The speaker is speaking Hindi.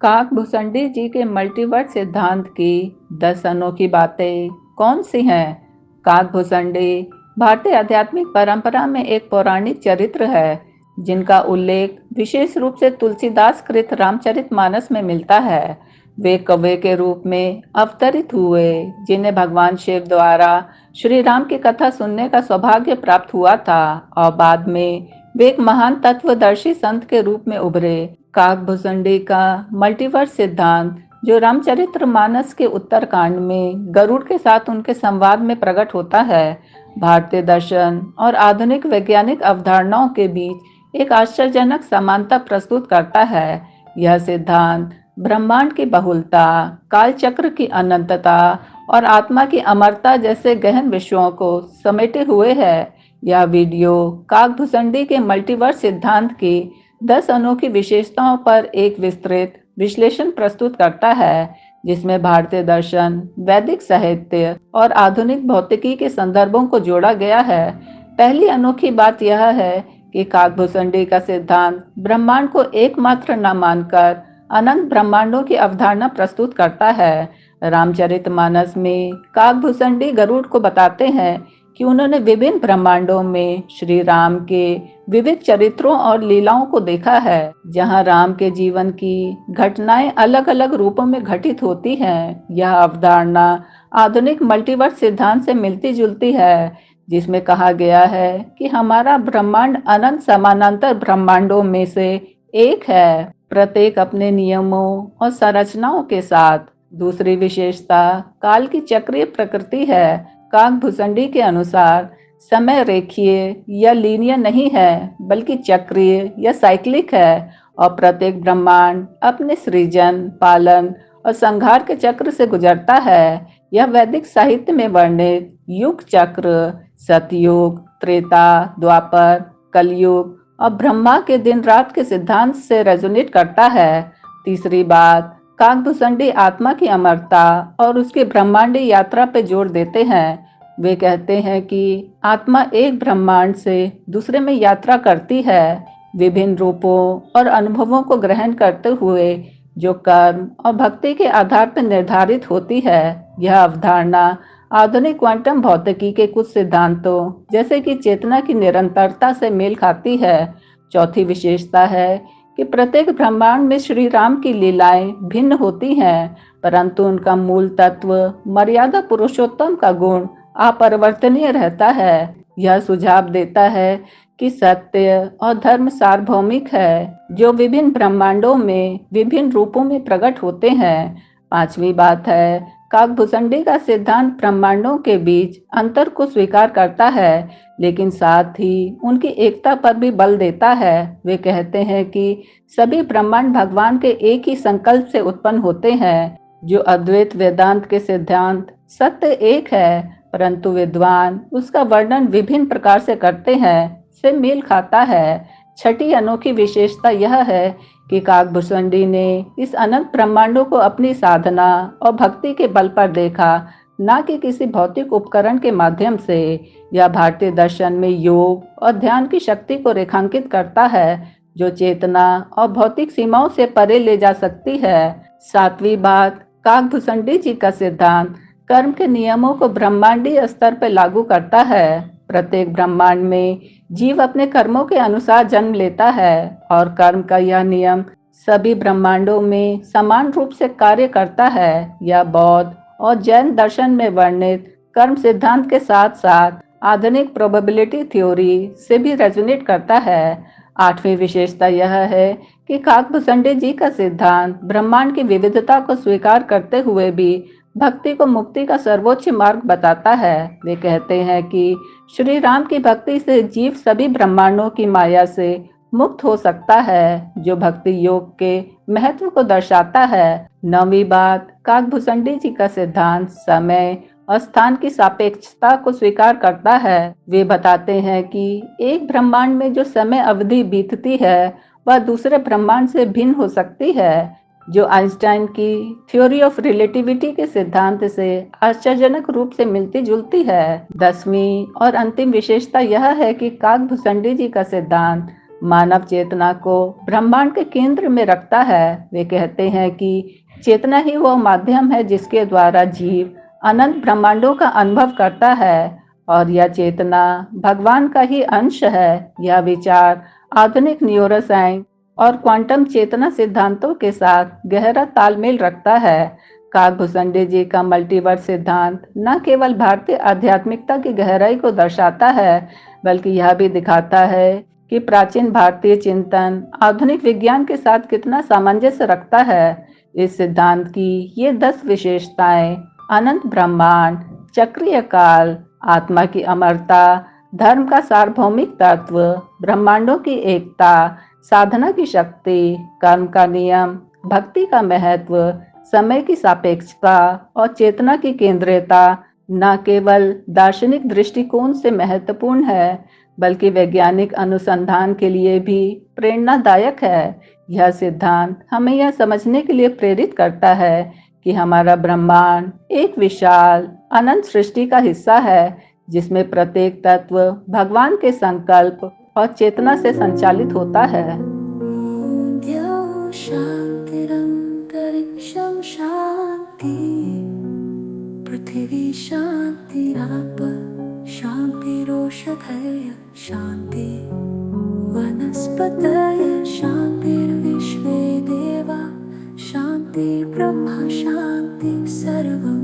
काकभूषणी जी के मल्टीवर्स सिद्धांत की 10 अनोखी बातें कौन सी हैं? काकभूषणी भारतीय आध्यात्मिक परंपरा में एक पौराणिक चरित्र है जिनका उल्लेख विशेष रूप से तुलसीदास कृत रामचरितमानस में मिलता है। वे कौवे के रूप में अवतरित हुए जिन्हें भगवान शिव द्वारा श्री राम की कथा सुनने का सौभाग्य प्राप्त हुआ था और बाद में वे एक महान तत्वदर्शी संत के रूप में उभरे। काकभूषणी का मल्टीवर्स सिद्धांत, जो रामचरितमानस के उत्तरकांड में गरुड़ के साथ उनके संवाद में प्रकट होता है, भारतीय दर्शन और आधुनिक वैज्ञानिक अवधारणाओं के बीच एक आश्चर्यजनक समानता प्रस्तुत करता है। यह सिद्धांत ब्रह्मांड की बहुलता, कालचक्र की अनंतता और आत्मा की अमरता जैसे गहन विषयों को समेटे हुए है। यह वीडियो काकभूषणी के मल्टीवर्स सिद्धांत की 10 अनोखी विशेषताओं पर एक विस्तृत विश्लेषण प्रस्तुत करता है, जिसमें भारतीय दर्शन, वैदिक साहित्य और आधुनिक भौतिकी के संदर्भों को जोड़ा गया है। पहली अनोखी बात यह है कि काकभूषणी का सिद्धांत ब्रह्मांड को एकमात्र न मानकर अनंत ब्रह्मांडों की अवधारणा प्रस्तुत करता है। रामचरितमानस में काकभूषणी गरुड़ को बताते हैं कि उन्होंने विभिन्न ब्रह्मांडों में श्री राम के विविध चरित्रों और लीलाओं को देखा है, जहां राम के जीवन की घटनाएं अलग अलग रूपों में घटित होती हैं। यह अवधारणा आधुनिक मल्टीवर्स सिद्धांत से मिलती जुलती है, जिसमें कहा गया है कि हमारा ब्रह्मांड अनंत समानांतर ब्रह्मांडों में से एक है, प्रत्येक अपने नियमों और संरचनाओं के साथ। दूसरी विशेषता काल की चक्रीय प्रकृति है। काकभूषणी के अनुसार समय रेखीय या लीनियर नहीं है, बल्कि चक्रीय या साइक्लिक है और प्रत्येक ब्रह्मांड अपने सृजन, पालन और संहार के चक्र से गुजरता है। यह वैदिक साहित्य में वर्णित युग चक्र, सतयुग, त्रेता, द्वापर, कलयुग और ब्रह्मा के दिन रात के सिद्धांत से रेजोनेट करता है। तीसरी बात, काकभूषणी आत्मा की अमरता और उसकी ब्रह्मांडीय यात्रा पर जोर देते हैं। वे कहते हैं कि आत्मा एक ब्रह्मांड से दूसरे में यात्रा करती है, विभिन्न रूपों और अनुभवों को ग्रहण करते हुए, जो कर्म और भक्ति के आधार पर निर्धारित होती है। यह अवधारणा आधुनिक क्वांटम भौतिकी के कुछ सिद्धांतों, जैसे कि चेतना की निरंतरता से मेल खाती है। चौथी विशेषता है कि प्रत्येक ब्रह्मांड में श्री राम की लीलाएं भिन्न होती हैं, परंतु उनका मूल तत्व, मर्यादा पुरुषोत्तम का गुण अपरिवर्तनीय रहता है। यह सुझाव देता है कि सत्य और धर्म सार्वभौमिक है, जो विभिन्न ब्रह्मांडों में विभिन्न रूपों में प्रकट होते हैं। पांचवी बात है, काकभूषणी का सिद्धांत ब्रह्मांडों के बीच अंतर को स्वीकार करता है, लेकिन साथ ही उनकी एकता पर भी बल देता है। वे कहते हैं कि सभी ब्रह्मांड भगवान के एक ही संकल्प से उत्पन्न होते हैं। जो अद्वैत वेदांत के सिद्धांत सत्य एक है, परंतु विद्वान उसका वर्णन विभिन्न प्रकार से करते हैं, से मेल खाता है। छठी अनोखी विशेषता यह है कि काकभूषणी ने इस अनंत ब्रह्मांडों को अपनी साधना और भक्ति के बल पर देखा, न कि किसी भौतिक उपकरण के माध्यम से। यह भारतीय दर्शन में योग और ध्यान की शक्ति को रेखांकित करता है, जो चेतना और भौतिक सीमाओं से परे ले जा सकती है। सातवीं बात, काकभूषणी जी का सिद्धांत कर्म के नियमों को ब्रह्मांडीय स्तर पर लागू करता है। प्रत्येक ब्रह्मांड में जीव अपने कर्मों के अनुसार जन्म लेता है और कर्म का यह नियम सभी ब्रह्मांडों में समान रूप से कार्य करता है। यह बौद्ध और जैन दर्शन में वर्णित कर्म सिद्धांत के साथ साथ आधुनिक प्रोबेबिलिटी थ्योरी से भी रेजोनेट करता है। आठवीं विशेषता यह है कि काकभूषणी जी का सिद्धांत ब्रह्मांड की विविधता को स्वीकार करते हुए भी भक्ति को मुक्ति का सर्वोच्च मार्ग बताता है। वे कहते हैं कि श्री राम की भक्ति से जीव सभी ब्रह्मांडों की माया से मुक्त हो सकता है, जो भक्ति योग के महत्व को दर्शाता है। नौवीं बात, काकभूषणी जी का सिद्धांत समय और स्थान की सापेक्षता को स्वीकार करता है। वे बताते हैं कि एक ब्रह्मांड में जो समय अवधि बीतती है, वह दूसरे ब्रह्मांड से भिन्न हो सकती है, जो आइंस्टाइन की थ्योरी ऑफ रिलेटिविटी के सिद्धांत से आश्चर्यजनक रूप से मिलती जुलती है। 10वीं और अंतिम विशेषता यह है कि काकभूषणी जी का सिद्धांत मानव चेतना को ब्रह्मांड के केंद्र में रखता है। वे कहते हैं कि चेतना ही वो माध्यम है जिसके द्वारा जीव अनंत ब्रह्मांडों का अनुभव करता है और यह चेतना भगवान का ही अंश है। यह विचार आधुनिक न्यूरोसाइंस और क्वांटम चेतना सिद्धांतों के साथ गहरा तालमेल रखता है। काकभूषुंडे जी का मल्टीवर्स सिद्धांत न केवल भारतीय आध्यात्मिकता की गहराई को दर्शाता है, बल्कि यह भी दिखाता है कि प्राचीन भारतीय चिंतन आधुनिक विज्ञान के साथ कितना सामंजस्य रखता है। इस सिद्धांत की ये 10 विशेषताएं अनंत ब्रह्मांड, चक्रीय काल, आत्मा की अमरता, धर्म का सार्वभौमिक तत्व, ब्रह्मांडों की एकता, साधना की शक्ति, कर्म का नियम, भक्ति का महत्व, समय की सापेक्षता और चेतना की केंद्रीयता न केवल दार्शनिक दृष्टिकोण से महत्वपूर्ण है, बल्कि वैज्ञानिक अनुसंधान के लिए भी प्रेरणादायक है। यह सिद्धांत हमें यह समझने के लिए प्रेरित करता है कि हमारा ब्रह्मांड एक विशाल अनंत सृष्टि का हिस्सा है, जिसमें प्रत्येक तत्व भगवान के संकल्प और चेतना से संचालित होता है। शांतिरंतरिक्षं शांति, पृथिवी शांतिराप शांतिरोषधय शांति, वनस्पतय शांतिर्विश्वे देवा शांति, ब्रह्म शांति सर्वं